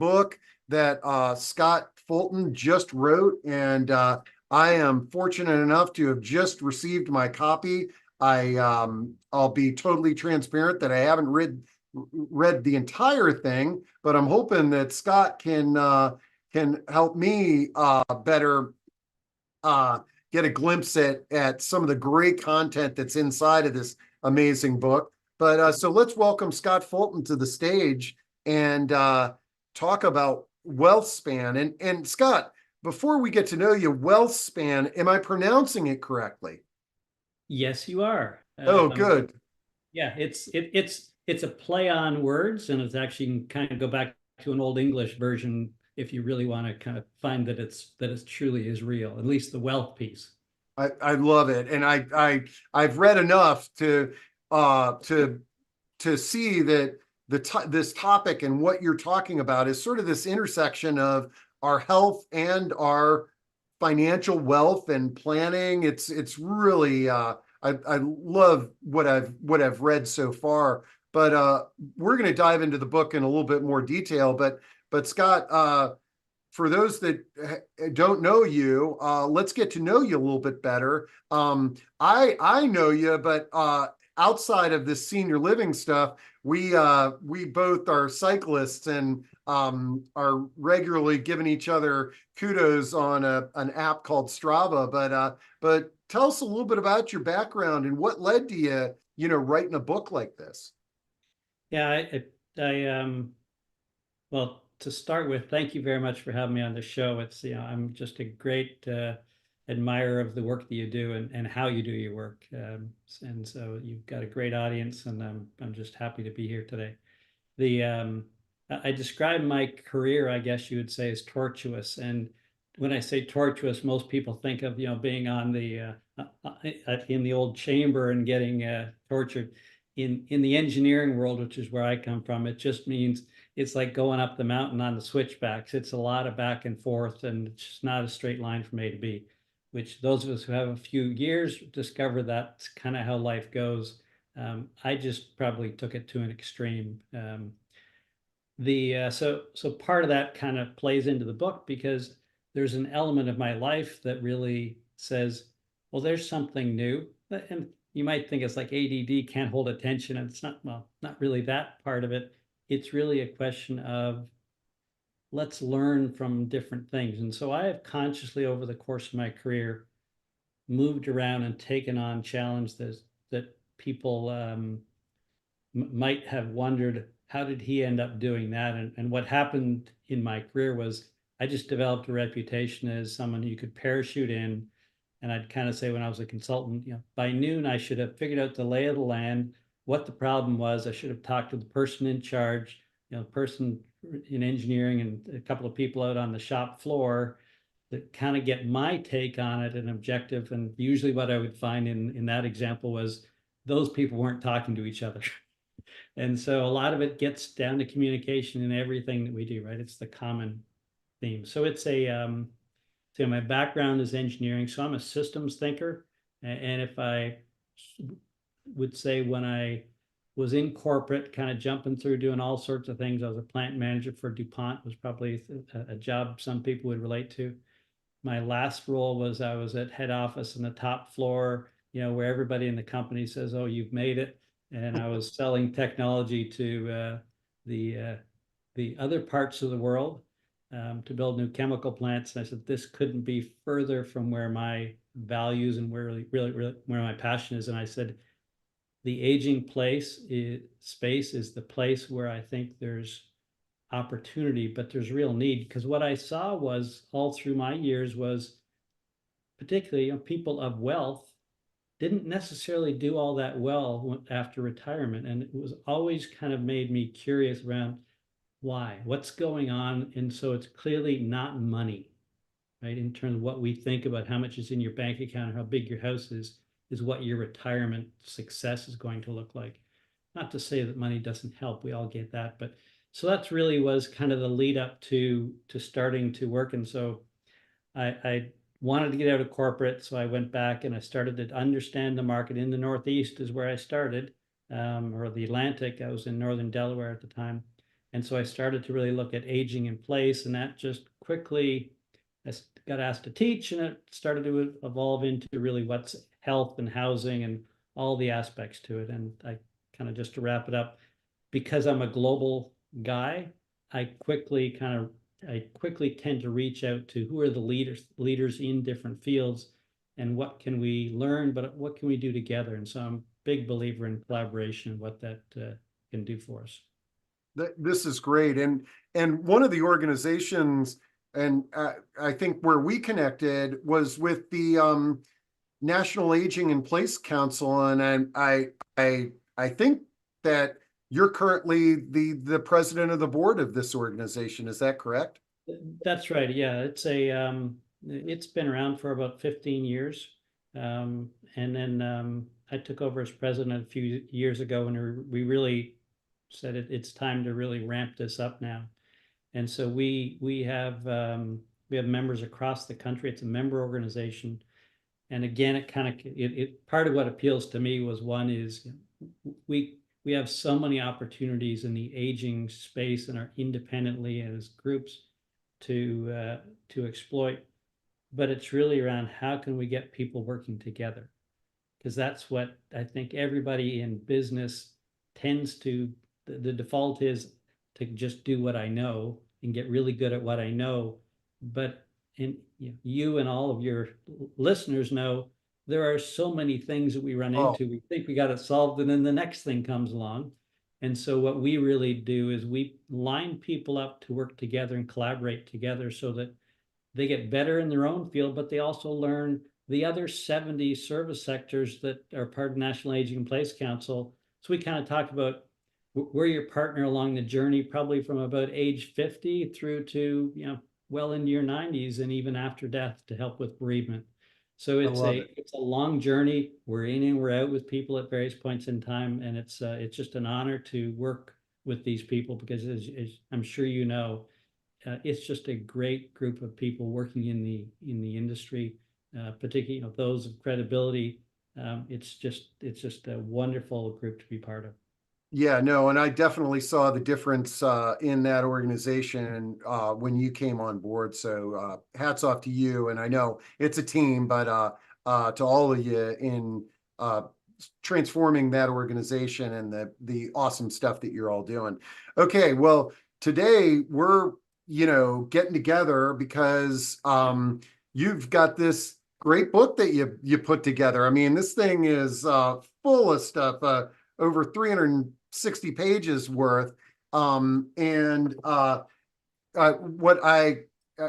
book that Scott Fulton just wrote, and I am fortunate enough to have just received my copy. I'll be totally transparent that I haven't read the entire thing, but I'm hoping that Scott can help me better get a glimpse at some of the great content that's inside of this amazing book. But so let's welcome Scott Fulton to the stage and talk about WhealthSpan. And Scott, before we get to know you, WhealthSpan, am I pronouncing it correctly? Yes, you are. Oh, good. Yeah, it's a play on words, and it's actually can kind of go back to an old English version if you really want to kind of find that it truly is real. At least the wealth piece. I love it, and I've read enough uh to to see that this topic and what you're talking about is sort of this intersection of our health and our financial wealth and planning. It's really I love what I've read so far. But we're going to dive into the book in a little bit more detail. But Scott, for those that don't know you, let's get to know you a little bit better. I know you, but outside of this senior living stuff, we both are cyclists and are regularly giving each other kudos on an app called Strava. But tell us a little bit about your background and what led to you writing a book like this. Yeah, well, to start with, thank you very much for having me on the show. I'm just a great admirer of the work that you do and how you do your work. And so you've got a great audience, and I'm just happy to be here today. The I describe my career, I guess you would say, as tortuous. And when I say tortuous, most people think of being on the in the old chamber and getting tortured. In the engineering world, which is where I come from, it just means it's like going up the mountain on the switchbacks. It's a lot of back and forth, and it's just not a straight line from A to B. Which those of us who have a few years discover that's kind of how life goes. I just probably took it to an extreme. So part of that kind of plays into the book because there's an element of my life that really says, well, there's something new. And you might think it's like ADD, can't hold attention, and it's not, well, not really that part of it. It's really a question of let's learn from different things. And so I have consciously over the course of my career moved around and taken on challenges that people might have wondered, how did he end up doing that? And what happened in my career was I just developed a reputation as someone you could parachute in. And I'd kind of say when I was a consultant, by noon, I should have figured out the lay of the land, what the problem was. I should have talked to the person in charge, the person in engineering and a couple of people out on the shop floor that kind of get my take on it and objective. And usually what I would find in that example was those people weren't talking to each other. And so a lot of it gets down to communication in everything that we do, right? It's the common theme. So so my background is engineering, so I'm a systems thinker. And if I would say when I was in corporate, kind of jumping through doing all sorts of things, I was a plant manager for DuPont, was probably a job some people would relate to. My last role was I was at head office on the top floor, where everybody in the company says, "Oh, you've made it." And I was selling technology to the other parts of the world to build new chemical plants. And I said, this couldn't be further from where my values and where really where my passion is. And I said, the aging space is the place where I think there's opportunity, but there's real need. Because what I saw was all through my years was particularly people of wealth didn't necessarily do all that well after retirement. And it was always kind of made me curious around why, what's going on. And so it's clearly not money, right? In terms of what we think about how much is in your bank account or how big your house is what your retirement success is going to look like. Not to say that money doesn't help, we all get that. But so that's really was kind of the lead up to starting to work. And so I wanted to get out of corporate, so I went back and I started to understand the market in the Northeast is where I started, or the Atlantic. I was in northern Delaware at the time, And so I started to really look at aging in place, and that just quickly, I got asked to teach, and it started to evolve into really what's health and housing and all the aspects to it. And I kind of, just to wrap it up, because I'm a global guy, I quickly tend to reach out to who are the leaders in different fields, and what can we learn, but what can we do together. And so I'm a big believer in collaboration and what that can do for us. This is great. And one of the organizations, and I think where we connected was with the National Aging in Place Council, and I think that you're currently the president of the board of this organization. Is that correct? That's right. Yeah, it's been around for about 15 years. And then I took over as president a few years ago, and we really said it's time to really ramp this up now. And so we have members across the country. It's a member organization. And again, it part of what appeals to me was, one is we have so many opportunities in the aging space and are independently and as groups to exploit, but it's really around how can we get people working together, because that's what I think everybody in business tends to. The default is to just do what I know and get really good at what I know, but you and all of your listeners know there are so many things that we run Oh, into. We think we got it solved, and then the next thing comes along. And so what we really do is we line people up to work together and collaborate together so that they get better in their own field, but they also learn the other 70 service sectors that are part of National Aging in Place Council. So we kind of talk about, we're your partner along the journey, probably from about age 50 through to, well into your 90s and even after death, to help with bereavement. So I it's love a it. it's a long journey. We're in and we're out with people at various points in time, and it's just an honor to work with these people, because as I'm sure you know, it's just a great group of people working in the industry, particularly those of credibility. It's just a wonderful group to be part of. Yeah, no, and I definitely saw the difference in that organization when you came on board. So hats off to you. And I know it's a team, but to all of you in uh, transforming that organization and the awesome stuff that you're all doing. Okay, well, today we're getting together because you've got this great book that you put together. I mean, this thing is full of stuff. Over 360 pages worth. And what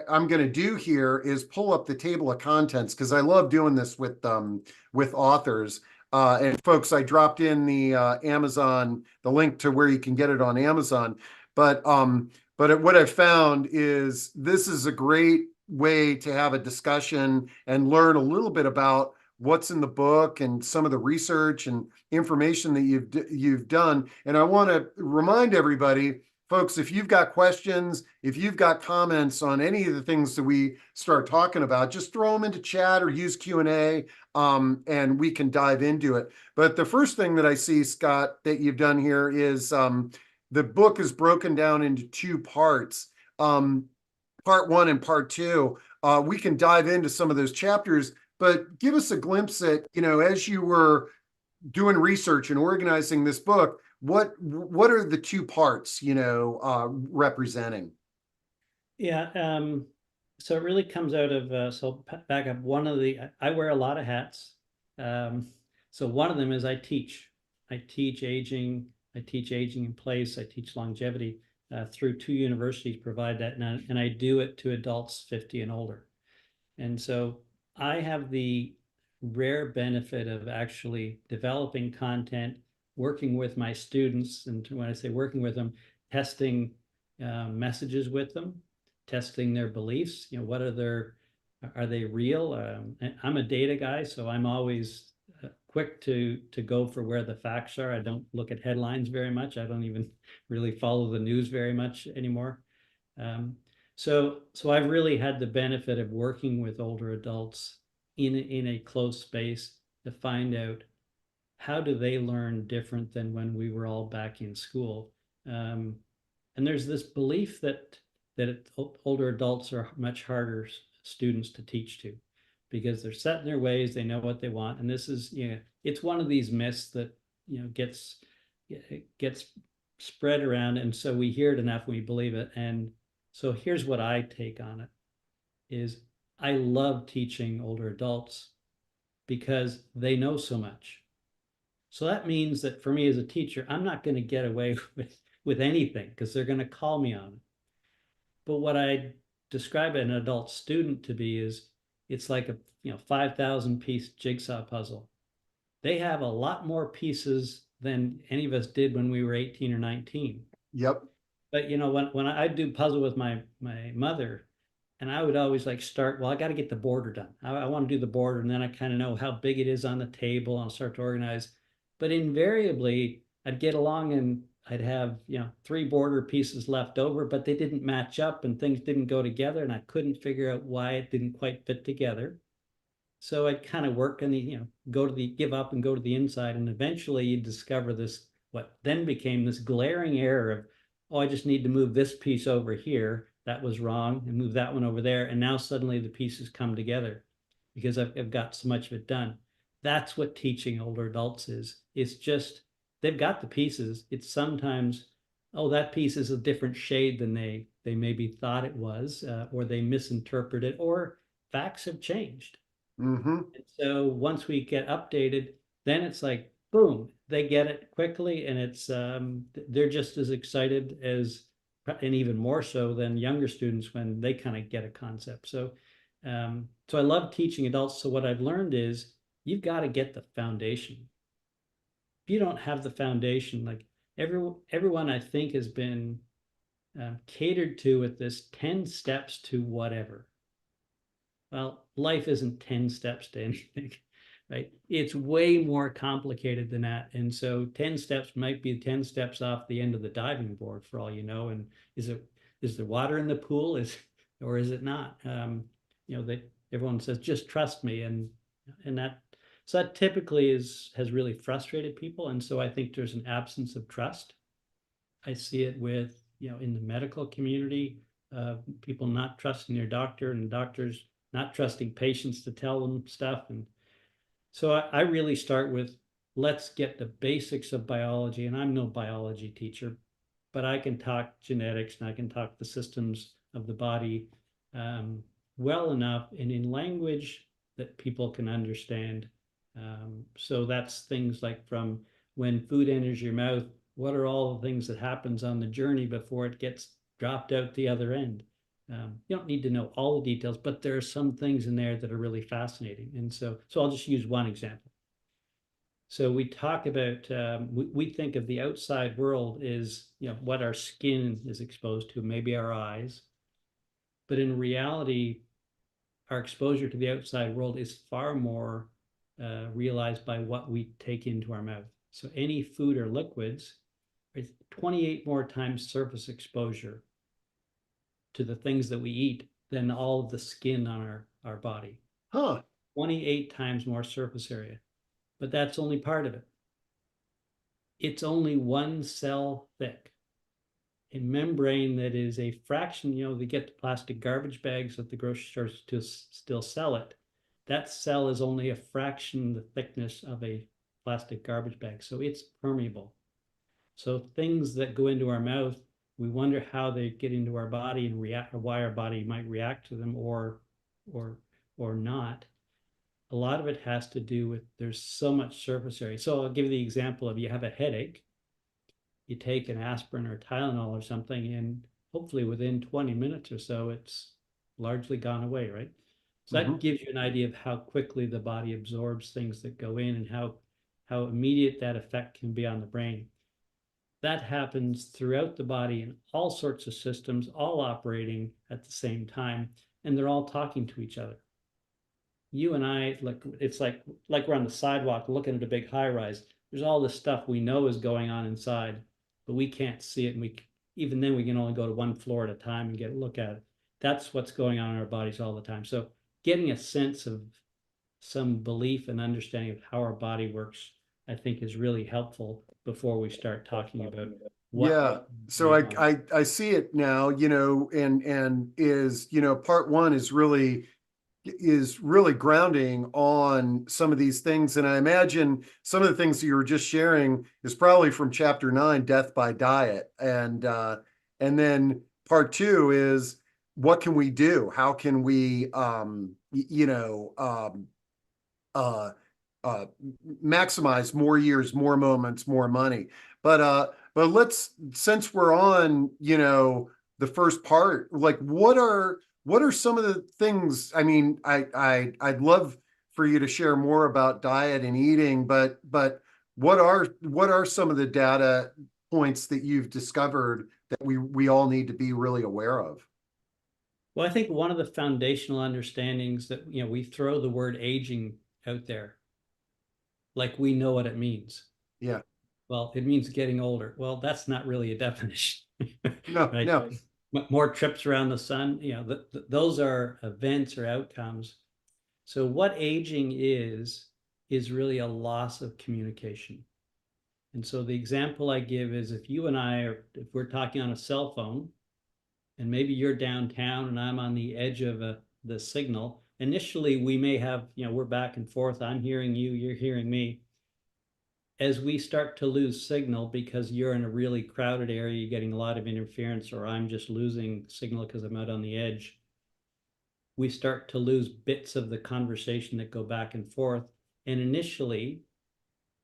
I'm going to do here is pull up the table of contents, because I love doing this with authors. And folks, I dropped in the Amazon, the link to where you can get it on Amazon. But what I've found is this is a great way to have a discussion and learn a little bit about what's in the book and some of the research and information that you've done. And I want to remind everybody, folks, if you've got questions, if you've got comments on any of the things that we start talking about, just throw them into chat or use Q&A, and we can dive into it. But the first thing that I see, Scott, that you've done here is the book is broken down into two parts. Part one and part two. We can dive into some of those chapters, but give us a glimpse at, as you were doing research and organizing this book, what are the two parts, representing? Yeah. So it really comes out of, so back up, I wear a lot of hats. So one of them is I teach aging. I teach aging in place. I teach longevity through two universities provide that. And I do it to adults 50 and older. And so I have the rare benefit of actually developing content, working with my students. And when I say working with them, testing messages with them, testing their beliefs. Are they real? I'm a data guy, so I'm always quick to go for where the facts are. I don't look at headlines very much. I don't even really follow the news very much anymore. So I've really had the benefit of working with older adults in a close space to find out how do they learn different than when we were all back in school. And there's this belief that older adults are much harder students to teach to because they're set in their ways, they know what they want. And this is, it's one of these myths that, gets spread around. And so we hear it enough, we believe it. And so here's what I take on it is I love teaching older adults because they know so much. So that means that for me as a teacher, I'm not going to get away with anything because they're going to call me on it. But what I describe an adult student to be is it's like a 5,000 piece jigsaw puzzle. They have a lot more pieces than any of us did when we were 18 or 19. Yep. But when I do puzzle with my mother, and I would always like start, well, I got to get the border done. I want to do the border, and then I kind of know how big it is on the table, and I'll start to organize. But invariably, I'd get along and I'd have, 3 border pieces left over, but they didn't match up and things didn't go together, and I couldn't figure out why it didn't quite fit together. So I'd kind of work on the, give up and go to the inside, and eventually you discover this, what then became this glaring error of, oh, I just need to move this piece over here. That was wrong, and move that one over there. And now suddenly the pieces come together because I've got so much of it done. That's what teaching older adults is. It's just, they've got the pieces. It's sometimes, oh, that piece is a different shade than they maybe thought it was, or they misinterpret it, or facts have changed. Mm-hmm. And so once we get updated, then it's like, boom, they get it quickly, and it's they're just as excited as, and even more so than younger students when they kind of get a concept. So so I love teaching adults. So what I've learned is you've got to get the foundation. If you don't have the foundation, like everyone I think has been catered to with this 10 steps to whatever. Well, life isn't 10 steps to anything, right? It's way more complicated than that. And so 10 steps might be 10 steps off the end of the diving board for all you know. And is there water in the pool? Or is it not? Everyone says, just trust me. And that typically has really frustrated people. And so I think there's an absence of trust. I see it with, in the medical community, people not trusting their doctor and doctors not trusting patients to tell them stuff. And so I really start with, let's get the basics of biology. And I'm no biology teacher, but I can talk genetics and I can talk the systems of the body well enough and in language that people can understand. So that's things like from when food enters your mouth, what are all the things that happens on the journey before it gets dropped out the other end? You don't need to know all the details, but there are some things in there that are really fascinating. And so I'll just use one example. So we talk about, we think of the outside world is, what our skin is exposed to, maybe our eyes. But in reality, our exposure to the outside world is far more realized by what we take into our mouth. So any food or liquids, it's 28 more times surface exposure to the things that we eat than all of the skin on our body. Huh. 28 times more surface area. But that's only part of it. It's only 1 cell thick. A membrane that is a fraction, they get the plastic garbage bags at the grocery stores to still sell it. That cell is only a fraction the thickness of a plastic garbage bag. So it's permeable. So things that go into our mouth, we wonder how they get into our body and react, or why our body might react to them or not. A lot of it has to do with there's so much surface area. So I'll give you the example of you have a headache, you take an aspirin or Tylenol or something, and hopefully within 20 minutes or so, it's largely gone away, right? So that gives you an idea of how quickly the body absorbs things that go in and how immediate that effect can be on the brain. That happens throughout the body in all sorts of systems, all operating at the same time, and they're all talking to each other. You and I, it's like we're on the sidewalk looking at a big high rise. There's all this stuff we know is going on inside, but we can't see it. And even then we can only go to one floor at a time and get a look at it. That's what's going on in our bodies all the time. So getting a sense of some belief and understanding of how our body works, I think is really helpful before we start talking about what Yeah. So right now. I see it now, and is, part one is really grounding on some of these things. And I imagine some of the things that you were just sharing is probably from chapter 9, Death by Diet. And then part two is what can we do? How can we uh uh maximize more years, more moments, more money. But let's, since we're on, the first part, like what are some of the things? I mean, I'd love for you to share more about diet and eating, but what are some of the data points that you've discovered that we all need to be really aware of? Well, I think one of the foundational understandings that, we throw the word aging out there like we know what it means. Yeah. Well, it means getting older. Well, that's not really a definition, No, right? no. More trips around the sun, those are events or outcomes. So what aging is really a loss of communication. And so the example I give is if you and I are, if we're talking on a cell phone, and maybe you're downtown and I'm on the edge of the signal, initially we may have, we're back and forth. I'm hearing you, you're hearing me. As we start to lose signal because you're in a really crowded area, you're getting a lot of interference, or I'm just losing signal because I'm out on the edge, we start to lose bits of the conversation that go back and forth. And initially,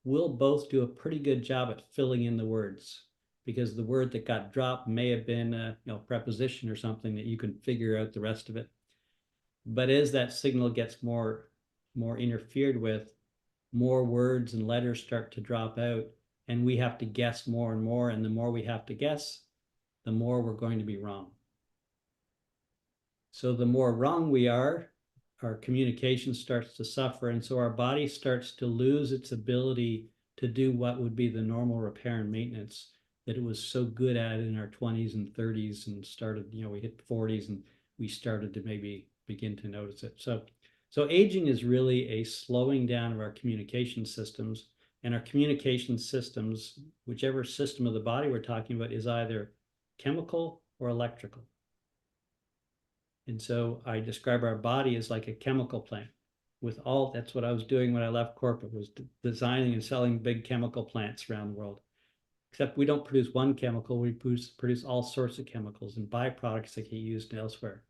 we'll both do a pretty good job at filling in the words because the word that got dropped may have been a preposition or something that you can figure out the rest of it. But as that signal gets more interfered with, more words and letters start to drop out, and we have to guess more and more. And the more we have to guess, the more we're going to be wrong. So the more wrong we are, our communication starts to suffer. And so our body starts to lose its ability to do what would be the normal repair and maintenance that it was so good at in our 20s and 30s, and started, we hit 40s and we started to maybe begin to notice it. So aging is really a slowing down of our communication systems, and our communication systems, whichever system of the body we're talking about, is either chemical or electrical. And so I describe our body as like a chemical plant with all, that's what I was doing when I left corporate, was designing and selling big chemical plants around the world. Except we don't produce one chemical, we produce all sorts of chemicals and byproducts that get used elsewhere.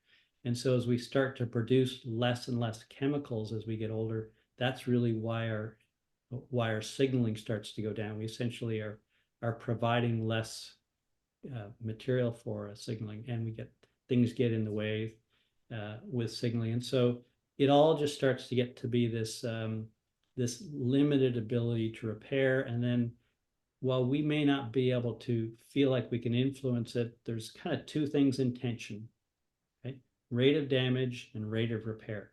And so as we start to produce less and less chemicals as we get older, that's really why our signaling starts to go down. We essentially are providing less material for signaling, and things get in the way with signaling. And so it all just starts to get to be this limited ability to repair. And then while we may not be able to feel like we can influence it, there's kind of two things in tension, right? Rate of damage and rate of repair.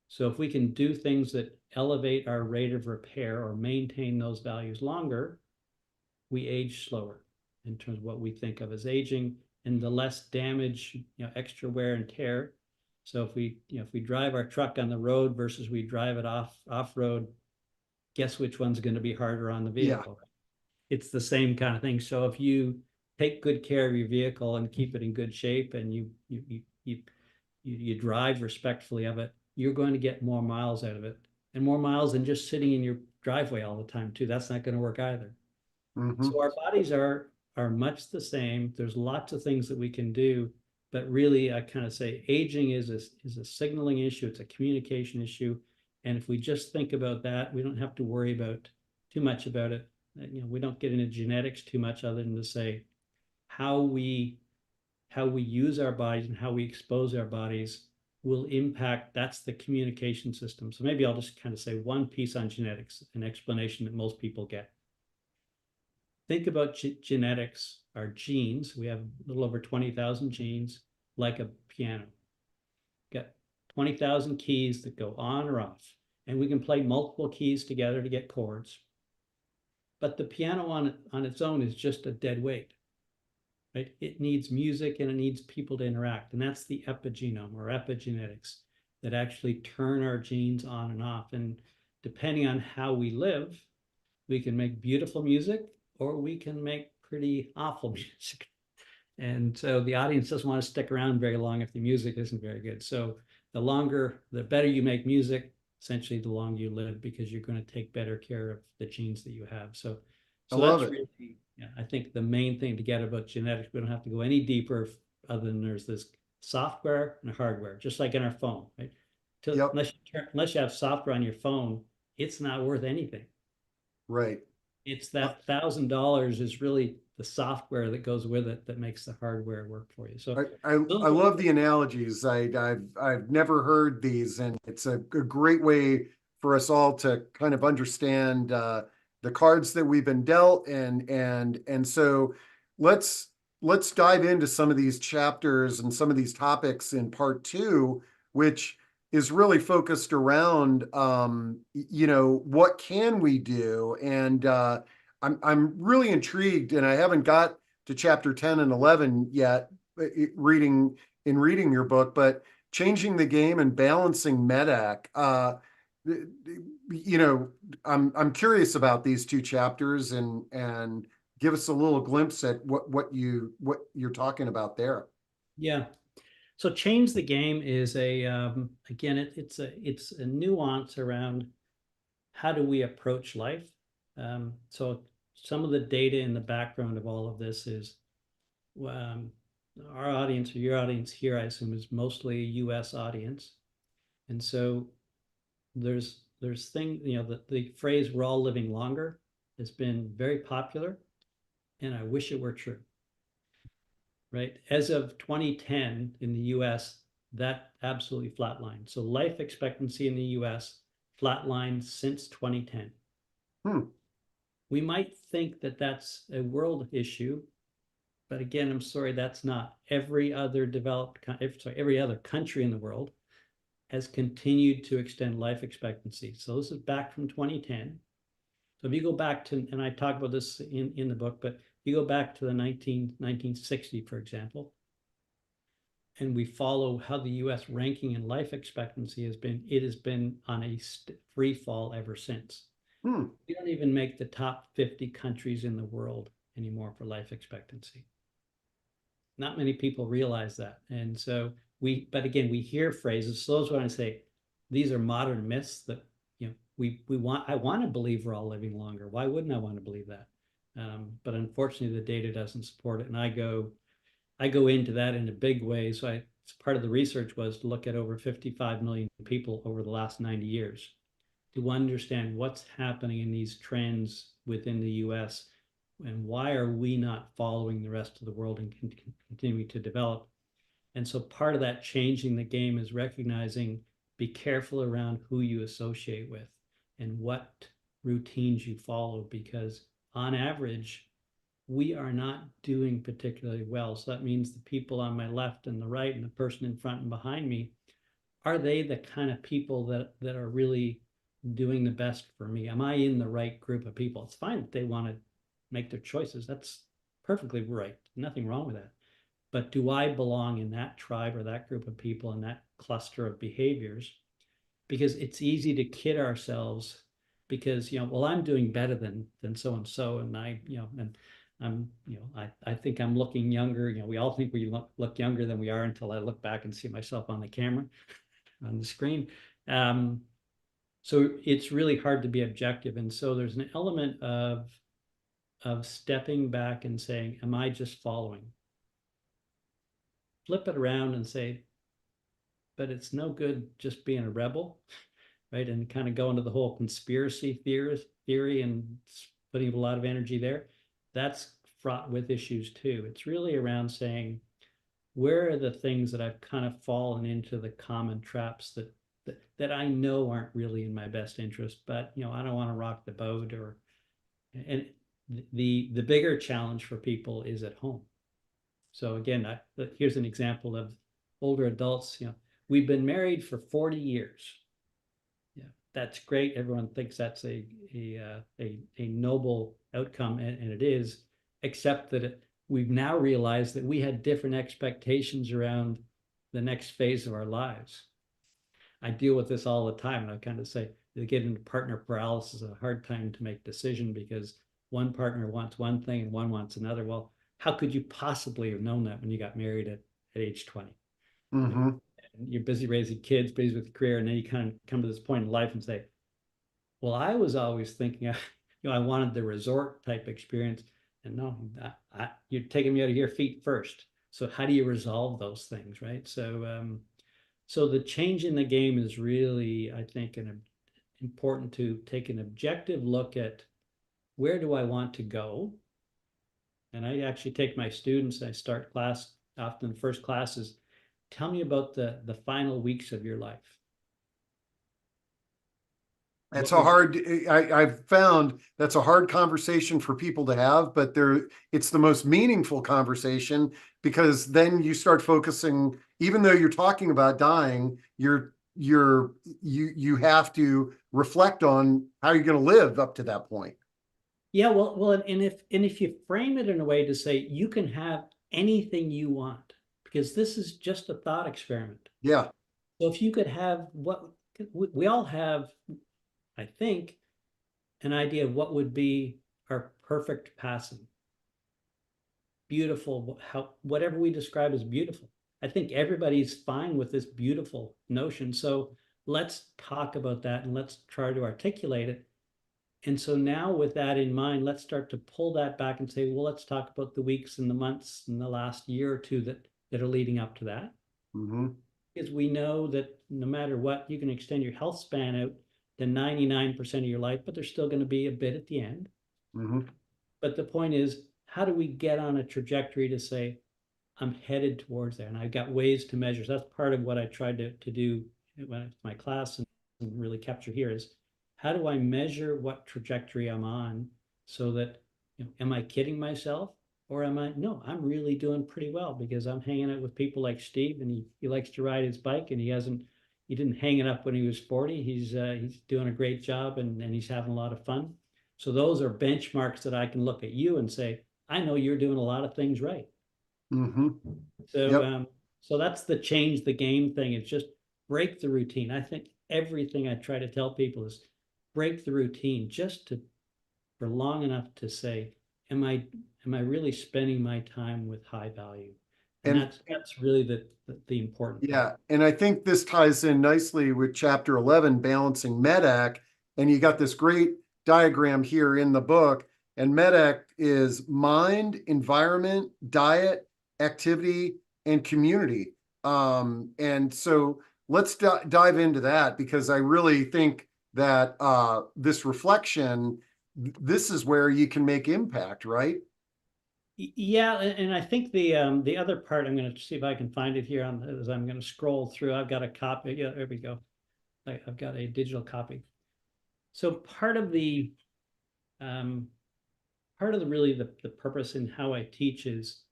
So if we can do things that elevate our rate of repair or maintain those values longer, we age slower in terms of what we think of as aging, and the less damage, extra wear and tear. So if we drive our truck on the road versus we drive it off road, guess which one's going to be harder on the vehicle? Yeah. It's the same kind of thing. So if you take good care of your vehicle and keep it in good shape, and you drive respectfully of it, you're going to get more miles out of it, and more miles than just sitting in your driveway all the time too. That's not going to work either. Mm-hmm. So our bodies are much the same. There's lots of things that we can do, but really I kind of say aging is a signaling issue. It's a communication issue. And if we just think about that, we don't have to worry about too much about it. We don't get into genetics too much, other than to say how we use our bodies and how we expose our bodies will impact. That's the communication system. So maybe I'll just kind of say one piece on genetics, an explanation that most people get. Think about genetics, our genes. We have a little over 20,000 genes, like a piano. Got 20,000 keys that go on or off, and we can play multiple keys together to get chords. But the piano on its own is just a dead weight, right? It needs music and it needs people to interact, and that's the epigenome or epigenetics that actually turn our genes on and off. And depending on how we live, we can make beautiful music, or we can make pretty awful music. And so the audience doesn't want to stick around very long if the music isn't very good. So the better you make music, essentially the longer you live, because you're going to take better care of the genes that you have. So, I so love that's it. really, yeah, I think the main thing to get about genetics, we don't have to go any deeper other than there's this software and hardware, just like in our phone, right? Yep. Unless you have software on your phone, it's not worth anything. Right. It's Uh, that $1,000 is really the software that goes with it that makes the hardware work for you. So I those are, love the analogies. I've never heard these, and it's a great way for us all to kind of understand the cards that we've been dealt, and so let's let's dive into some of these chapters and some of these topics in part two, which is really focused around what can we do, and I'm really intrigued, and I haven't got to chapter 10 and 11 yet reading your book, but changing the game and balancing medac. You know, I'm curious about these two chapters, and give us a little glimpse at what you're talking about there. yeah. So change the game is a again it's a nuance around how do we approach life. So some of the data in the background of all of this is um, our audience or your audience here, I assume, is mostly a U.S. audience, and so there's the phrase "we're all living longer" has been very popular, and I wish it were true. Right? As of 2010 in the US, that absolutely flatlined. So life expectancy in the US flatlined since 2010. Hmm. We might think that that's a world issue, but again, I'm sorry, that's not. Every other country in the world has continued to extend life expectancy. So this is back from 2010. So if you go back to, and I talk about this in the book, but you go back to the 1960, for example, and we follow how the US ranking in life expectancy has been, it has been on a free fall ever since. Hmm. We don't even make the top 50 countries in the world anymore for life expectancy. Not many people realize that. And so but again, we hear phrases. So those when I say these are modern myths that, I want to believe we're all living longer. Why wouldn't I want to believe that? But unfortunately, the data doesn't support it. And I go into that in a big way. So part of the research was to look at over 55 million people over the last 90 years to understand what's happening in these trends within the US and why are we not following the rest of the world and continuing to develop. And so part of that changing the game is recognizing, be careful around who you associate with and what routines you follow, because on average, we are not doing particularly well. So that means the people on my left and the right and the person in front and behind me, are they the kind of people that are really doing the best for me? Am I in the right group of people? It's fine if they want to make their choices. That's perfectly right. Nothing wrong with that. But do I belong in that tribe or that group of people in that cluster of behaviors? Because it's easy to kid ourselves because, well, I'm doing better than so and so, and I think I'm looking younger. We all think we look younger than we are until I look back and see myself on the camera, on the screen. So it's really hard to be objective. And so there's an element of stepping back and saying, am I just following? Flip it around and say, but it's no good just being a rebel, right? And kind of go into the whole conspiracy theory and putting a lot of energy there. That's fraught with issues too. It's really around saying, where are the things that I've kind of fallen into the common traps that I know aren't really in my best interest, but I don't want to rock the boat. And the bigger challenge for people is at home. So again, here's an example of older adults. We've been married for 40 years. Yeah, that's great. Everyone thinks that's a noble outcome, and it is, except that we've now realized that we had different expectations around the next phase of our lives. I deal with this all the time, and I kind of say they get into partner paralysis, a hard time to make decision because, one partner wants one thing and one wants another. Well, how could you possibly have known that when you got married at age 20? Mm-hmm. You're busy raising kids, busy with your career, and then you kind of come to this point in life and say, well, I was always thinking, I wanted the resort type experience. And no, you're taking me out of your feet first. So how do you resolve those things, right? So the change in the game is really, I think, important to take an objective look at where do I want to go? And I actually take my students, I start class, often the first class is, tell me about the final weeks of your life. That's What a was hard, I've found that's a hard conversation for people to have, but it's the most meaningful conversation because then you start focusing, even though you're talking about dying, you have to reflect on how you're going to live up to that point. Yeah, well, and if you frame it in a way to say you can have anything you want, because this is just a thought experiment. Yeah. So if you could have what we all have, I think, an idea of what would be our perfect passing. Beautiful, whatever we describe as beautiful. I think everybody's fine with this beautiful notion. So let's talk about that and let's try to articulate it. And so now with that in mind, let's start to pull that back and say, well, let's talk about the weeks and the months and the last year or two that are leading up to that. Mm-hmm. Because we know that no matter what, you can extend your health span out to 99% of your life, but there's still going to be a bit at the end. Mm-hmm. But the point is, how do we get on a trajectory to say, I'm headed towards there? And I've got ways to measure. So that's part of what I tried to do when my class and really capture here is how do I measure what trajectory I'm on so that, am I kidding myself? Or am I, no, I'm really doing pretty well because I'm hanging out with people like Steve and he likes to ride his bike and he didn't hang it up when he was 40. He's doing a great job and he's having a lot of fun. So those are benchmarks that I can look at you and say, I know you're doing a lot of things right. Mm-hmm. So Yep. so that's the change the game thing. It's just break the routine. I think everything I try to tell people is break the routine just to for long enough to say, am I really spending my time with high value? And And that's really the important part. yeah, and I think this ties in nicely with chapter 11, balancing MEDAC. And you got this great diagram here in the book. And MEDAC is mind, environment, diet, activity, and community. And so let's dive into that because I really think that this reflection, this is where you can make impact, right? Yeah, and I think the other part I'm going to see if I can find it here as I'm going to scroll through. I've got a copy. Yeah, there we go. I've got a digital copy. So um, part of the purpose in how I teach is,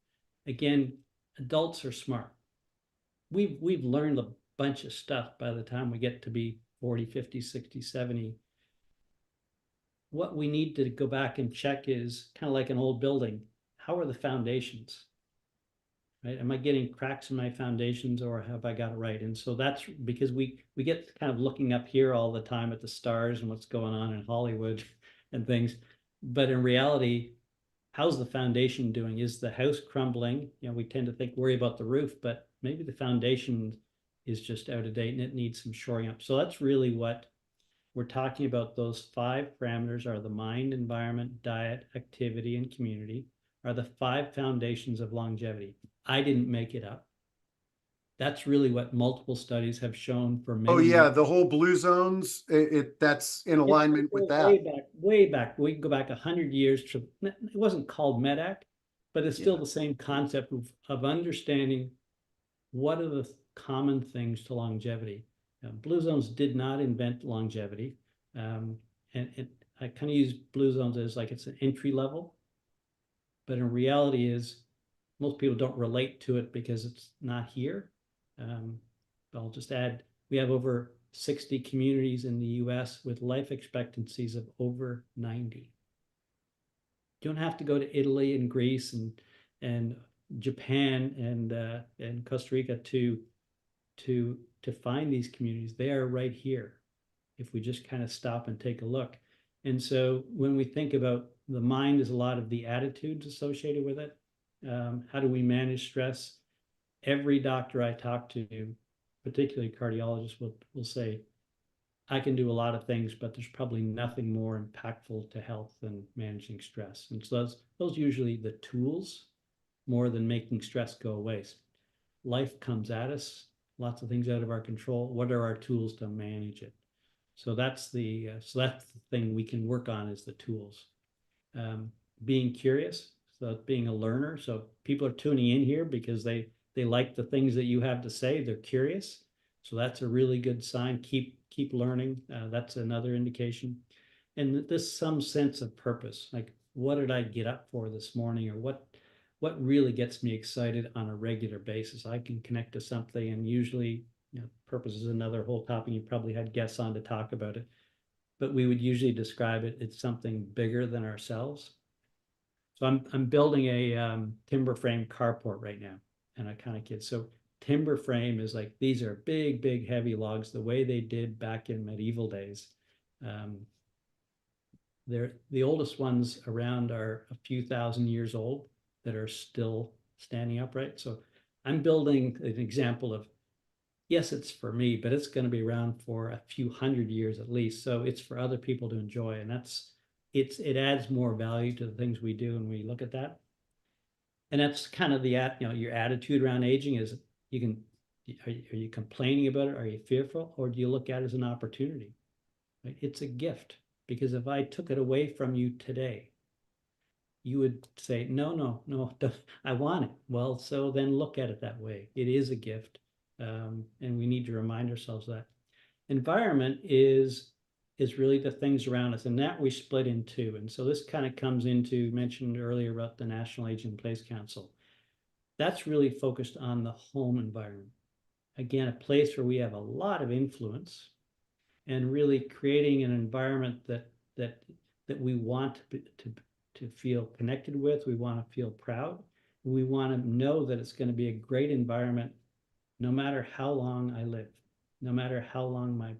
again, adults are smart. We've learned a bunch of stuff by the time we get to be 40, 50, 60, 70. What we need to go back and check is kind of like an old building. How are the foundations? Right? Am I getting cracks in my foundations or have I got it right? And so that's because we get kind of looking up here all the time at the stars and what's going on in Hollywood and things. But in reality, how's the foundation doing? Is the house crumbling? We tend to worry about the roof, but maybe the foundation is just out of date and it needs some shoring up. So that's really what we're talking about. Those 5 parameters are the mind, environment, diet, activity, and community are the 5 foundations of longevity. I didn't make it up. That's really what multiple studies have shown for Oh many yeah, years. the whole blue zones, that's in It alignment with goes way that. back, way back. We can go back 100 years to, it wasn't called MEDAC, but it's still Yeah. the same concept of understanding what are the common things to longevity. Blue zones did not invent longevity. And I kind of use blue zones as like it's an entry level, but in reality is most people don't relate to it because it's not here. Um, I'll just add, we have over 60 communities in the US with life expectancies of over 90. You don't have to go to Italy and Greece and Japan and Costa Rica to find these communities. They are right here if we just kind of stop and take a look. And so when we think about the mind is a lot of the attitudes associated with it. How do we manage stress? Every doctor I talk to, particularly cardiologists, will say, I can do a lot of things, but there's probably nothing more impactful to health than managing stress. And so those usually the tools more than making stress go away. Life comes at us, lots of things out of our control. What are our tools to manage it? So that's the thing we can work on is the tools. Being curious, so being a learner. So people are tuning in here because they like the things that you have to say. They're curious. So that's a really good sign. Keep learning. That's another indication. And this some sense of purpose, like what did I get up for this morning, or what really gets me excited on a regular basis. I can connect to something, and usually, purpose is another whole topic. You probably had guests on to talk about it, but we would usually describe it. It's something bigger than ourselves. So I'm building a timber frame carport right now, and I kind of kid. So timber frame is like, these are big, heavy logs, the way they did back in medieval days. They're the oldest ones around are a few thousand years old that are still standing upright. So I'm building an example of, yes, it's for me, but it's going to be around for a few hundred years at least. So it's for other people to enjoy, and it adds more value to the things we do, and we look at that. And that's kind of your attitude around aging is are you complaining about it? Are you fearful? Or do you look at it as an opportunity? Right? It's a gift, because if I took it away from you today, you would say, no, I want it. Well, so then look at it that way. It is a gift. And we need to remind ourselves that. Environment is really the things around us, and that we split in two. And so this kind of comes into, mentioned earlier about the National Aging in Place Council. That's really focused on the home environment. Again, a place where we have a lot of influence, and really creating an environment that we want to feel connected with. We want to feel proud. We want to know that it's going to be a great environment no matter how long I live, no matter how long my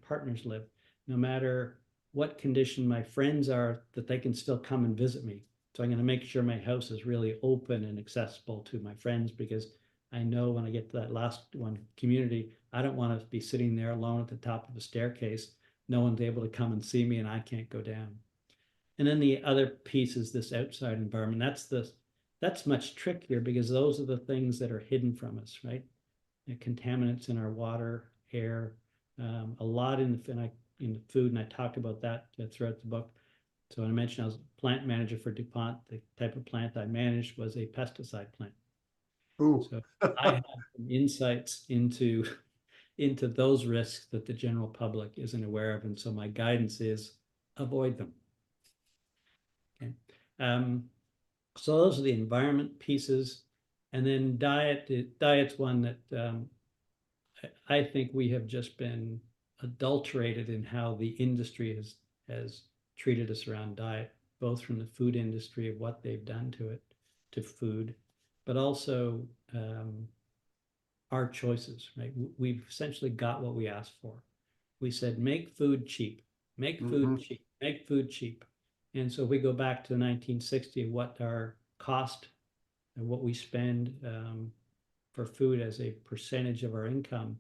partners live, no matter what condition my friends are, that they can still come and visit me. So I'm going to make sure my house is really open and accessible to my friends, because I know when I get to that last one, community, I don't want to be sitting there alone at the top of a staircase. No one's able to come and see me, and I can't go down. And then the other piece is this outside environment. That's much trickier, because those are the things that are hidden from us, right? Contaminants in our water, air, a lot in the food, and I talk about that throughout the book. So I mentioned I was a plant manager for DuPont. The type of plant I managed was a pesticide plant. Ooh. So I have some insights into those risks that the general public isn't aware of, and so my guidance is avoid them. Okay. So those are the environment pieces, and then diet's one that I think we have just been adulterated in how the industry has treated us around diet, both from the food industry of what they've done to food, but also our choices, right? We've essentially got what we asked for. We said, make food cheap, make food cheap, make food cheap. And so we go back to 1960, what our cost and what we spend for food as a percentage of our income,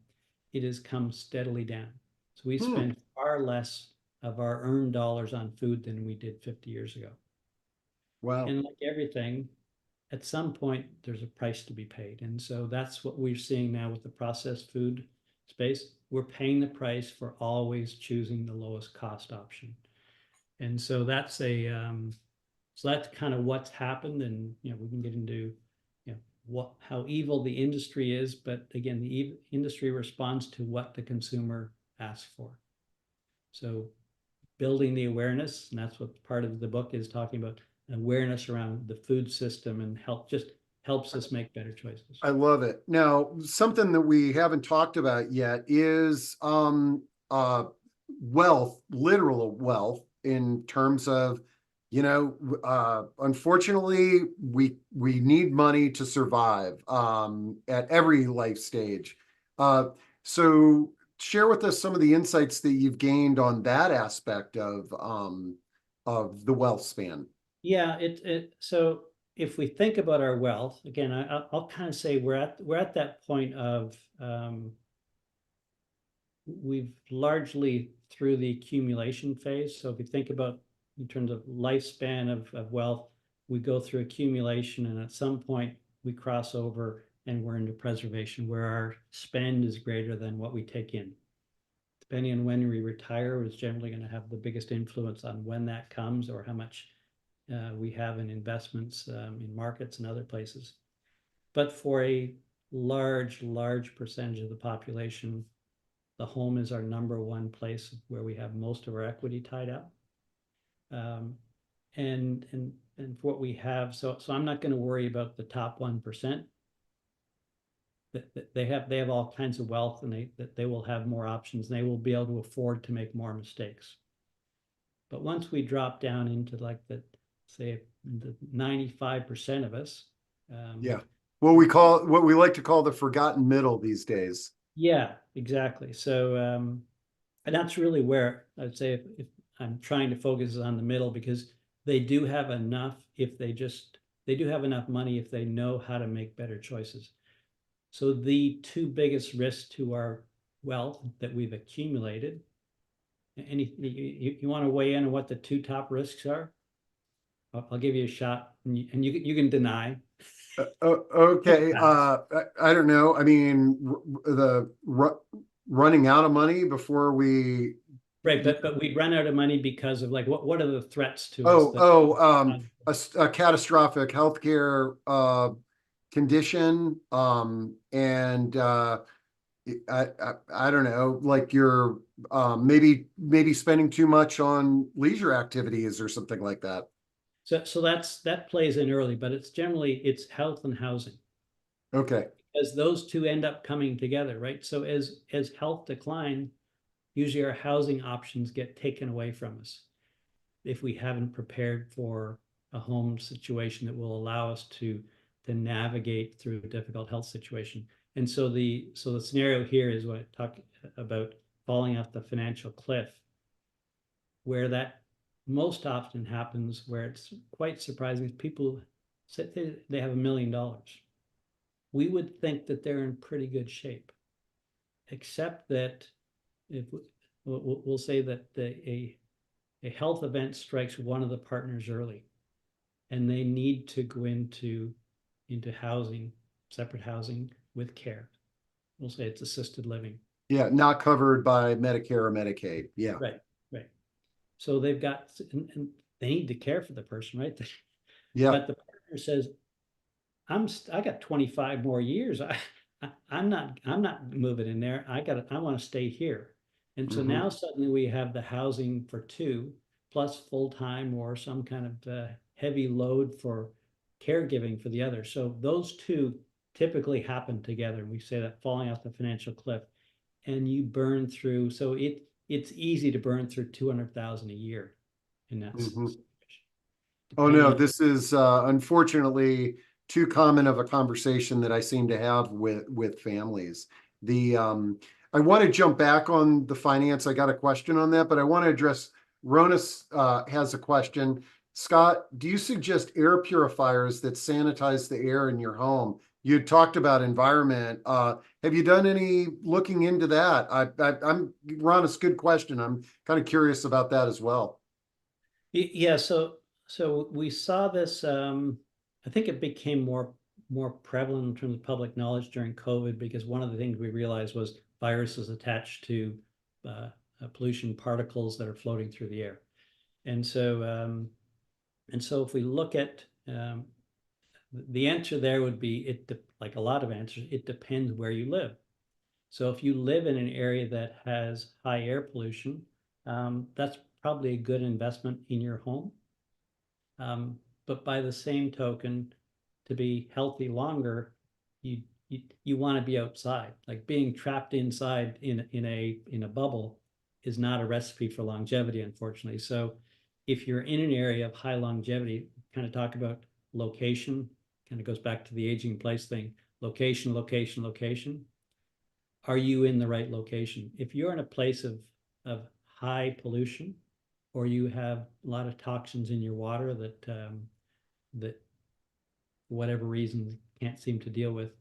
it has come steadily down. So we spend far less of our earned dollars on food than we did 50 years ago. Wow. And like everything, at some point, there's a price to be paid. And so that's what we're seeing now with the processed food space. We're paying the price for always choosing the lowest cost option. And so that's kind of what's happened. And, we can get into, how evil the industry is. But again, the industry responds to what the consumer asks for. So building the awareness, and that's what part of the book is talking about, awareness around the food system, and helps us make better choices. I love it. Now, something that we haven't talked about yet is wealth, literal wealth, in terms of, unfortunately, we need money to survive at every life stage. So share with us some of the insights that you've gained on that aspect of of the wealth span. Yeah, so if we think about our wealth, again, I'll kind of say we're at that point of we've largely through the accumulation phase. So if you think about in terms of lifespan of wealth, we go through accumulation, and at some point we cross over and we're into preservation, where our spend is greater than what we take in. Depending on when we retire is generally going to have the biggest influence on when that comes, or how much we have in investments in markets and other places. But for a large percentage of the population, the home is our number one place where we have most of our equity tied up. And what we have, so I'm not going to worry about the top 1%. They have all kinds of wealth, and they will have more options, and they will be able to afford to make more mistakes. But once we drop down into like say the 95% of us, Yeah. What we like to call the forgotten middle these days. yeah, exactly. So and that's really where I'd say if I'm trying to focus on the middle, because they do have enough they do have enough money if they know how to make better choices. So the two biggest risks to our wealth that we've accumulated, you want to weigh in on what the two top risks are? I'll give you a shot, and you can deny. Okay. I don't know. I mean, running out of money before we. Right, but we'd run out of money because of like what are the threats to us A catastrophic healthcare condition, and I don't know, like you're maybe spending too much on leisure activities or something like that. so that plays in early, but it's health and housing, Okay. as those two end up coming together, right? So as health decline, usually our housing options get taken away from us if we haven't prepared for a home situation that will allow us to navigate through a difficult health situation. And so the scenario here is what I talk about, falling off the financial cliff, where that most often happens, where it's quite surprising. People say they have $1 million. We would think that they're in pretty good shape, except that if we'll say that a health event strikes one of the partners early, and they need to go into housing, separate housing with care. We'll say it's assisted living. Yeah, not covered by Medicare or Medicaid. Yeah. Right. So they've got, and they need to care for the person, right? Yeah. But the partner says, I got 25 more years. I'm not moving in there. I want to stay here. And so now suddenly we have the housing for two, plus full-time or some kind of heavy load for caregiving for the other. So those two typically happen together. We say that falling off the financial cliff, and you burn through. So it's easy to burn through 200,000 a year in that situation. Oh no, this is unfortunately too common of a conversation that I seem to have with families. I want to jump back on the finance. I got a question on that, but I want to address Ronus has a question. Scott, do you suggest air purifiers that sanitize the air in your home? You talked about environment. Have you done any looking into that? I'm Ronus, good question. I'm kind of curious about that as well. Yeah, so we saw this. I think it became more prevalent in terms of public knowledge during COVID, because one of the things we realized was viruses attached to pollution particles that are floating through the air. And so if we look at the answer, there would be like a lot of answers. It depends where you live. So if you live in an area that has high air pollution, that's probably a good investment in your home. But by the same token, to be healthy longer, you want to be outside. Like being trapped inside in a bubble is not a recipe for longevity, unfortunately. So if you're in an area of high longevity, kind of talk about location, kind of goes back to the aging place thing. Location. Are you in the right location? If you're in a place of high pollution, or you have a lot of toxins in your water that whatever reason can't seem to deal with.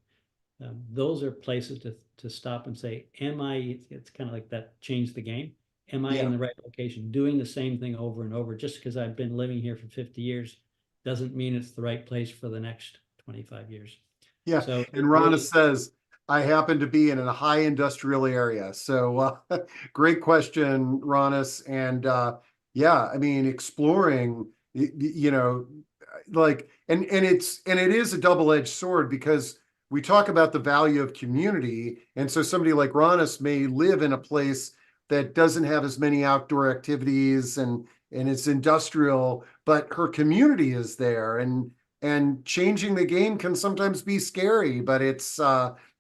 Those are places to stop and say, am I, it's kind of like that change the game. Am I in Yeah. the right location? Doing the same thing over and over, just because I've been living here for 50 years doesn't mean it's the right place for the next 25 years. Yeah. So And it Rana really, says, I happen to be in a high industrial area. So great question, Ronis. And yeah, I mean, exploring, you know, like, and it is a double-edged sword because we talk about the value of community. And so somebody like Ronis may live in a place that doesn't have as many outdoor activities and it's industrial, but her community is there. And changing the game can sometimes be scary, but it's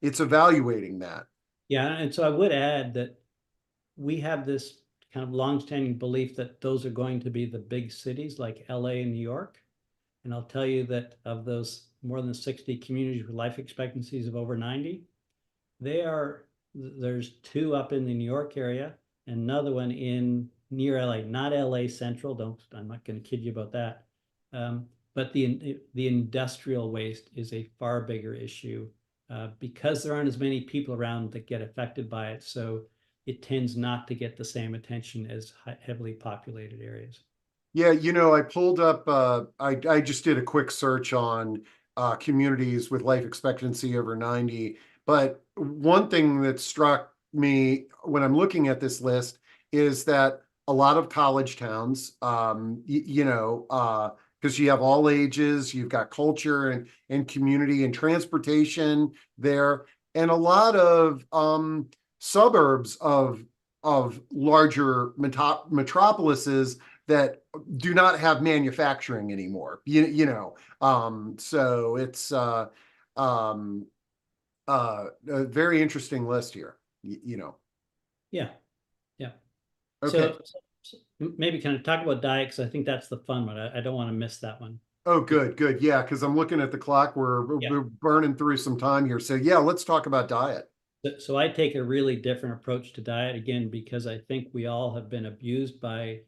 evaluating that. yeah. And so I would add that we have this kind of longstanding belief that those are going to be the big cities like LA and New York. And I'll tell you that of those more than 60 communities with life expectancies of over 90, there's two up in the New York area, and another one in near LA, not LA Central. I'm not going to kid you about that. But the industrial waste is a far bigger issue because there aren't as many people around that get affected by it. So it tends not to get the same attention as heavily populated areas. Yeah, I pulled up I just did a quick search on communities with life expectancy over 90. But one thing that struck me when I'm looking at this list is that a lot of college towns, because you have all ages, you've got culture and community and transportation there, and a lot of suburbs of larger metropolises that do not have manufacturing anymore. So it's um, a very interesting list here. Yeah, yeah. Okay. So maybe kind of talk about diet because I think that's the fun one. I don't want to miss that one. Oh, good, good. Yeah, because I'm looking at the clock. Yeah. We're burning through some time here. So yeah, let's talk about diet. So I take a really different approach to diet again because I think we all have been abused by,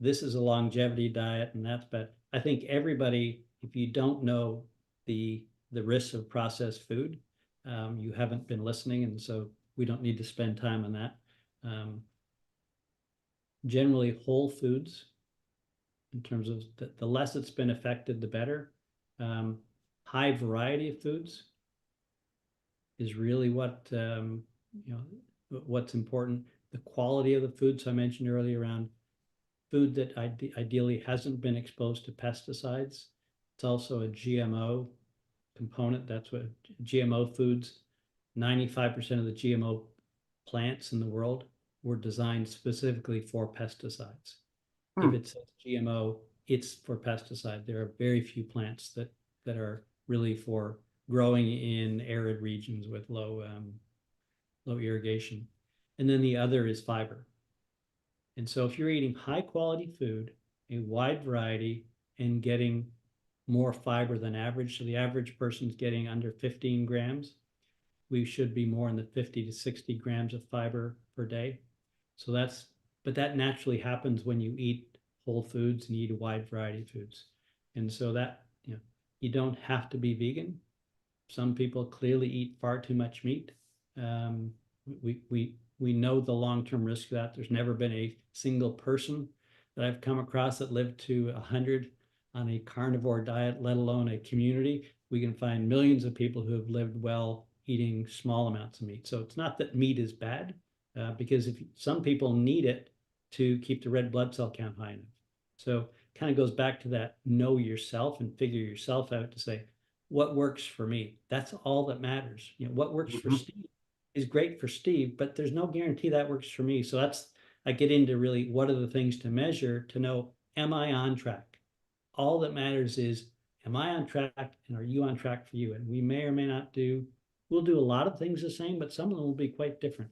this is a longevity diet and that's bad. I think everybody, if you don't know the risks of processed food, you haven't been listening, and so we don't need to spend time on that. Um, Generally, whole foods, in terms of the less it's been affected, the better. Um, High variety of foods is really you know what's important. The quality of the foods I mentioned earlier around food that ideally hasn't been exposed to pesticides. It's also a GMO component. That's what GMO foods. 95% of the GMO plants in the world were designed specifically for pesticides. If Hmm. it says GMO, it's for pesticide. There are very few plants that are really for growing in arid regions with low irrigation. And then the other is fiber. And so if you're eating high quality food, a wide variety, and getting more fiber than average, so the average person's getting under 15 grams, we should be more in the 50 to 60 grams of fiber per day. So but that naturally happens when you eat whole foods and eat a wide variety of foods. And so you don't have to be vegan. Some people clearly eat far too much meat. Um, we know the long-term risk of that. There's never been a single person that I've come across that lived to 100 on a carnivore diet, let alone a community. We can find millions of people who have lived well eating small amounts of meat. So it's not that meat is bad, because if some people need it to keep the red blood cell count high enough. So kind of goes back to that know yourself and figure yourself out to say, what works for me? That's all that matters. What works for Mhm. Steve is great for Steve, but there's no guarantee that works for me. So I get into really what are the things to measure to know, am I on track? All that matters is, am I on track and are you on track for you? And we may or may not we'll do a lot of things the same, but some of them will be quite different.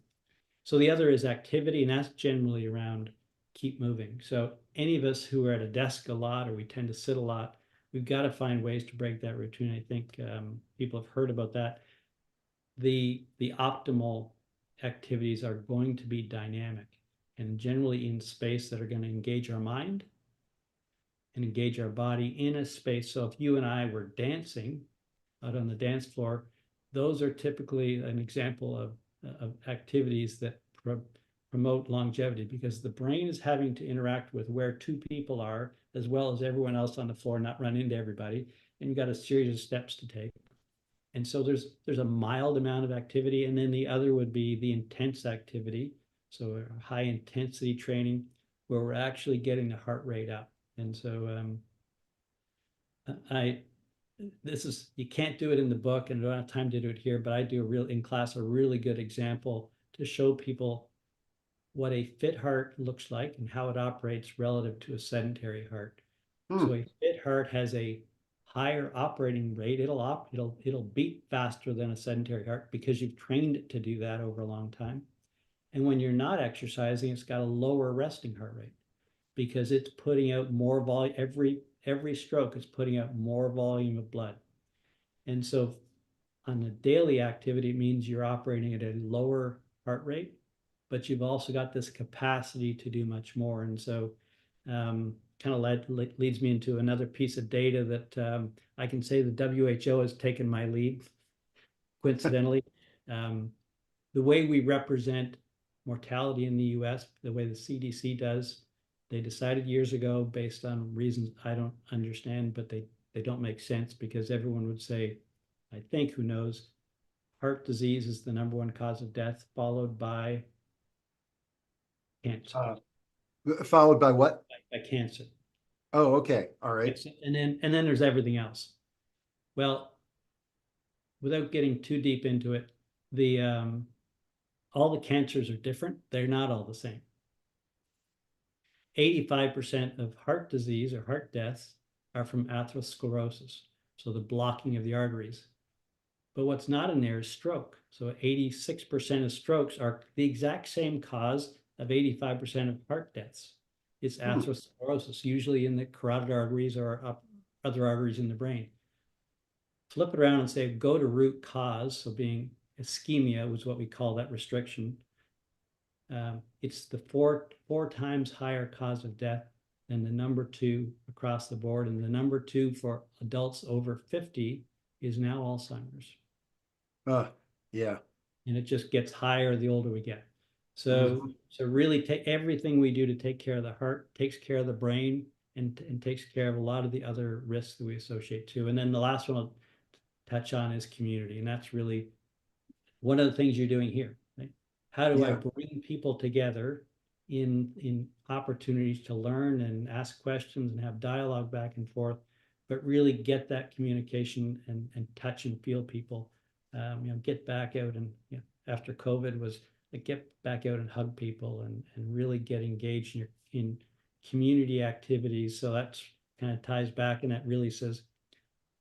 So the other is activity, and that's generally around keep moving. So any of us who are at a desk a lot or we tend to sit a lot, we've got to find ways to break that routine. I think people have heard about that. The optimal activities are going to be dynamic, and generally in space that are going to engage our mind and engage our body in a space. So if you and I were dancing out on the dance floor, those are typically an example of activities that promote longevity, because the brain is having to interact with where two people are as well as everyone else on the floor, not run into everybody. And you've got a series of steps to take. And so there's a mild amount of activity, and then the other would be the intense activity. So high intensity training where we're actually getting the heart rate up. And so you can't do it in the book, and I don't have time to do it here, but I do in class a really good example to show people what a fit heart looks like and how it operates relative to a sedentary heart. So a fit heart has a higher operating rate. It'll beat faster than a sedentary heart because you've trained it to do that over a long time. And when you're not exercising, it's got a lower resting heart rate because it's putting out more volume. Every stroke is putting out more volume of blood. And so on a daily activity, it means you're operating at a lower heart rate, but you've also got this capacity to do much more. And so kind of leads me into another piece of data that I can say the WHO has taken my lead, coincidentally. The way we represent mortality in the US, the way the CDC does, they decided years ago based on reasons I don't understand, but they don't make sense, because everyone would say, I think, who knows, heart disease is the #1 cause of death, followed by cancer. Followed by what? By cancer. Oh, okay. All right. And then there's everything else. Well, without getting too deep into it, all the cancers are different. They're not all the same. 85% of heart disease or heart deaths are from atherosclerosis, so the blocking of the arteries. But what's not in there is stroke. So 86% of strokes are the exact same cause of 85% of heart deaths. It's atherosclerosis, usually in the carotid arteries or other arteries in the brain. Flip it around and say, go to root cause. So being ischemia was what we call that restriction. It's the four times higher cause of death than the #2 across the board. And the #2 for adults over 50 is now Alzheimer's. Yeah. And it just gets higher the older we get. So really take everything we do to take care of the heart, takes care of the brain, and takes care of a lot of the other risks that we associate too. And then the last one I'll touch on is community. And that's really one of the things you're doing here. Right? How do I bring people together in opportunities to learn and ask questions and have dialogue back and forth, but really get that communication and touch and feel people. Get back out and after COVID was like, get back out and hug people and really get engaged in community activities. So that's kind of ties back, and that really says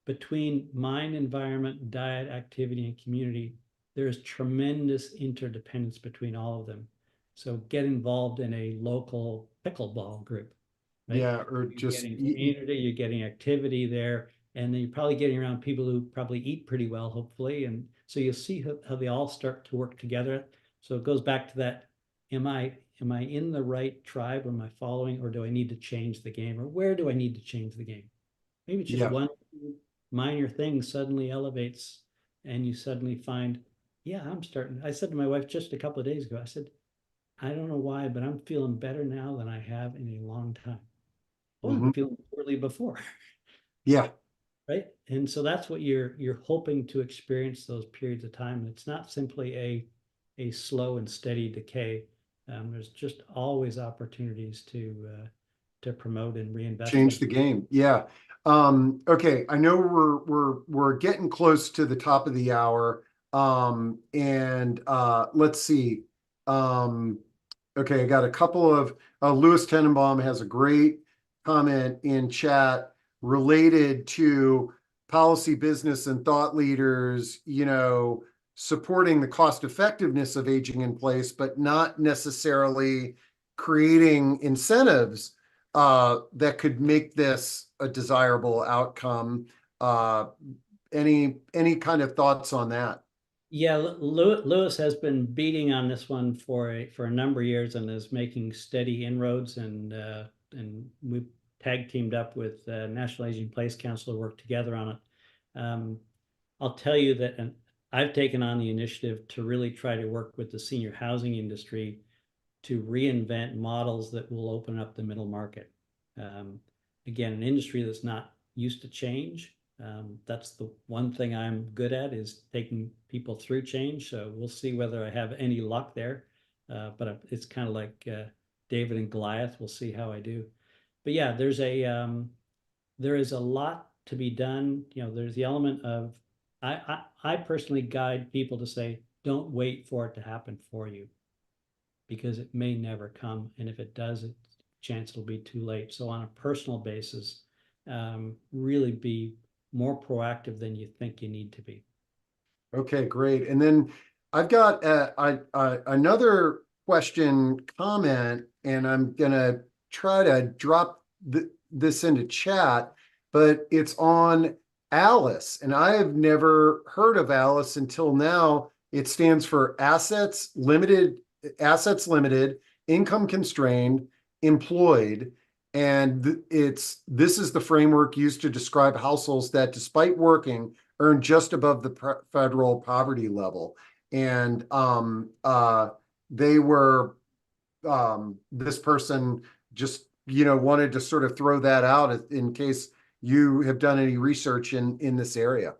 between mind, environment, diet, activity, and community, there's tremendous interdependence between all of them. So get involved in a local pickleball group. Right? Yeah, or you're just getting community, you're getting activity there, and then you're probably getting around people who probably eat pretty well, hopefully. And so you'll see how they all start to work together. So it goes back to that, am I in the right tribe? Am I following, or do I need to change the game? Or where do I need to change the game? Maybe it's just one minor thing suddenly elevates, and you suddenly find, I'm starting. I said to my wife just a couple of days ago, I said, I don't know why, but I'm feeling better now than I have in a long time. I wasn't feeling poorly before. Yeah. Right. And so that's what you're hoping to experience, those periods of time. It's not simply a slow and steady decay. There's just always opportunities to promote and reinvest. Change the game. Yeah. Okay. I know we're getting close to the top of the hour. And let's see. Okay, I got a couple of Louis Tenenbaum has a great comment in chat related to policy, business, and thought leaders, supporting the cost effectiveness of aging in place, but not necessarily creating incentives that could make this a desirable outcome. Any kind of thoughts on that? Yeah, Lewis has been beating on this one for a number of years and is making steady inroads, and we tag teamed up with National Aging Place Council to work together on it. Um, I'll tell you that, and I've taken on the initiative to really try to work with the senior housing industry to reinvent models that will open up the middle market. Um, Again, an industry that's not used to change. That's the one thing I'm good at, is taking people through change. So we'll see whether I have any luck there. But it's kind of like David and Goliath. We'll see how I do. But yeah, there is a lot to be done. You know, there's the element of I personally guide people to say, don't wait for it to happen for you, because it may never come. And if it does, it's chance it'll be too late. So on a personal basis, really be more proactive than you think you need to be. Okay, great. And then I've got another question comment, and I'm gonna try to drop this into chat, but it's on ALICE, and I have never heard of ALICE until now. It stands for Assets Limited, Income Constrained, Employed. And this is the framework used to describe households that, despite working, earn just above the federal poverty level. And they were this person just wanted to sort of throw that out in case you have done any research in this area.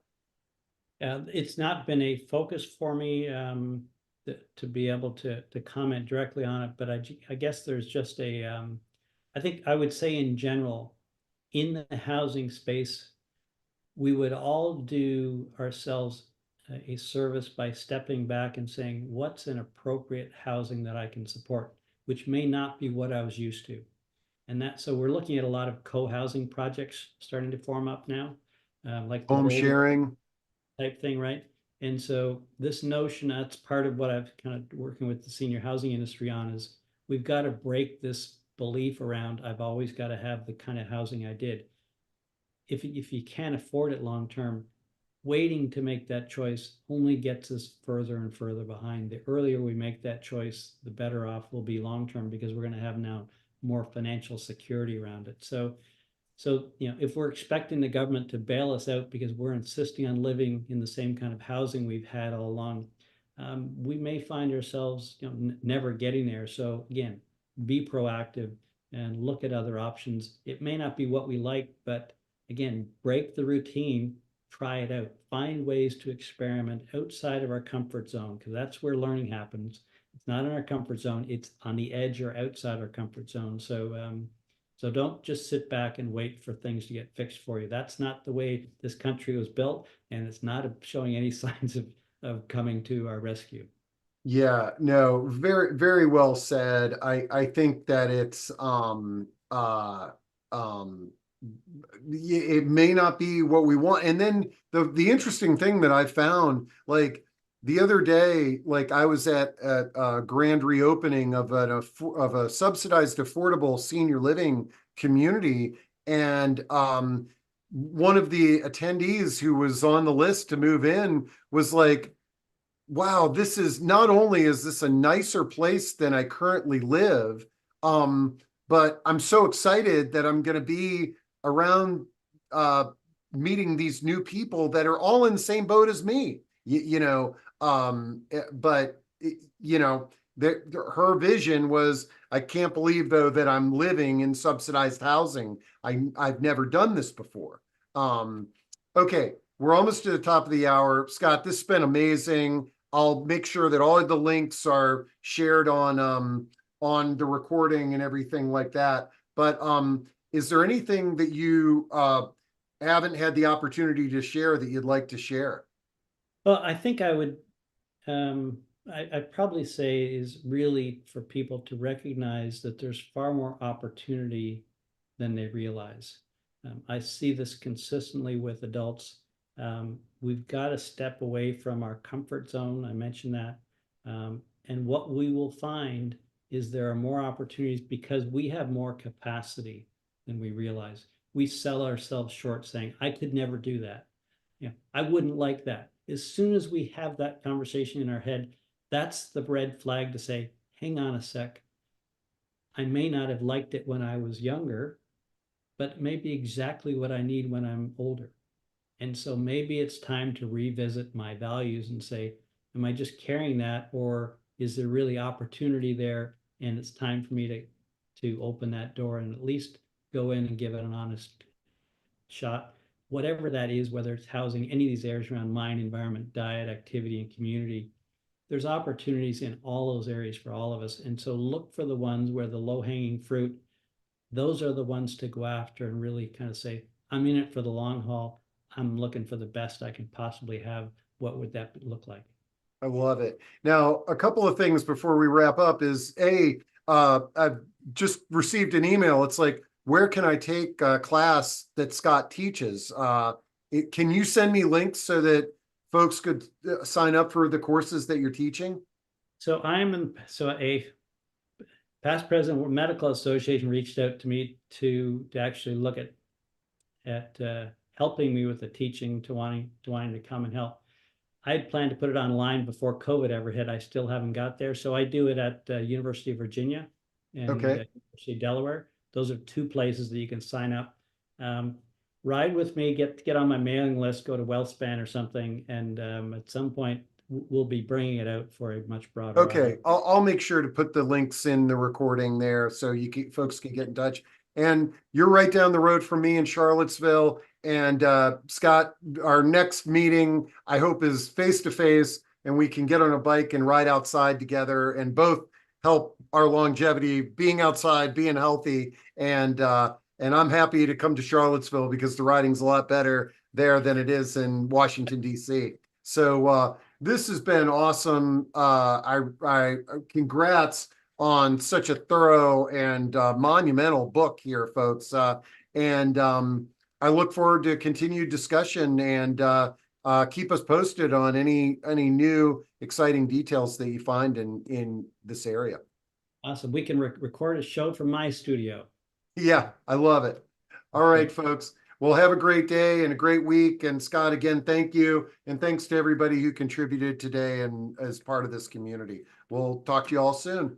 It's not been a focus for me to be able to comment directly on it, but I guess there's just I think I would say in general, in the housing space, we would all do ourselves a service by stepping back and saying, what's an appropriate housing that I can support, which may not be what I was used to. And so we're looking at a lot of co-housing projects starting to form up now, like the Home Golden sharing. type thing, right? And so this notion, that's part of what I've kind of working with the senior housing industry on, is we've got to break this belief around I've always got to have the kind of housing I did. If you can't afford it long term, waiting to make that choice only gets us further and further behind. The earlier we make that choice, the better off we'll be long term, because we're going to have now more financial security around it. So, if we're expecting the government to bail us out because we're insisting on living in the same kind of housing we've had all along, we may find ourselves, never getting there. So again, be proactive and look at other options. It may not be what we like, but again, break the routine, try it out, find ways to experiment outside of our comfort zone, because that's where learning happens. It's not in our comfort zone, it's on the edge or outside our comfort zone. So don't just sit back and wait for things to get fixed for you. That's not the way this country was built, and it's not showing any signs of coming to our rescue. Yeah, no, very, very well said. I think that um it may not be what we want. And then the interesting thing that I found, like the other day, like I was at a grand reopening of a subsidized affordable senior living community, and one of the attendees who was on the list to move in was like, wow, this is not only is this a nicer place than I currently live, um, but I'm so excited that I'm going to be around uh, meeting these new people that are all in the same boat as me. But her vision was, I can't believe though that I'm living in subsidized housing. I've never done this before. Okay, we're almost to the top of the hour. Scott, this has been amazing. I'll make sure that all of the links are shared on the recording and everything like that. But is there anything that you haven't had the opportunity to share that you'd like to share? Well, I think I would, I'd probably say is really for people to recognize that there's far more opportunity than they realize. I see this consistently with adults. We've got to step away from our comfort zone. I mentioned that. And what we will find is there are more opportunities because we have more capacity than we realize. We sell ourselves short saying, I could never do that. I wouldn't like that. As soon as we have that conversation in our head, that's the red flag to say, hang on a sec. I may not have liked it when I was younger, but it may be exactly what I need when I'm older. And so maybe it's time to revisit my values and say, am I just carrying that, or is there really opportunity there? And it's time for me to open that door and at least go in and give it an honest shot, whatever that is, whether it's housing, any of these areas around mind, environment, diet, activity, and community. There's opportunities in all those areas for all of us. And so look for the ones where the low-hanging fruit, those are the ones to go after and really kind of say, I'm in it for the long haul. I'm looking for the best I can possibly have. What would that look like? I love it. Now, a couple of things before we wrap up is I've just received an email. It's like, where can I take a class that Scott teaches? Can you send me links so that folks could sign up for the courses that you're teaching? So a past president of medical association reached out to me to actually look at helping me with the teaching, to wanting to come and help. I had planned to put it online before COVID ever hit. I still haven't got there. So I do it at University of Virginia and Okay. University of Delaware. Those are two places that you can sign up. Ride with me, get on my mailing list, go to WheALTHSPAN or something. And at some point, we'll be bringing it out for a much broader Okay, audience. I'll make sure to put the links in the recording there so folks can get in touch. And you're right down the road from me in Charlottesville. And Scott, our next meeting, I hope, is face to face, and we can get on a bike and ride outside together and both help our longevity, being outside, being healthy. And I'm happy to come to Charlottesville because the riding's a lot better there than it is in Washington, D.C. So this has been awesome. I congrats on such a thorough and monumental book here, folks. And I look forward to continued discussion, and keep us posted on any new exciting details that you find in this area. Awesome. We can record a show from my studio. Yeah, I love it. All right, folks. Well, have a great day and a great week. And Scott, again, thank you. And thanks to everybody who contributed today and as part of this community. We'll talk to you all soon.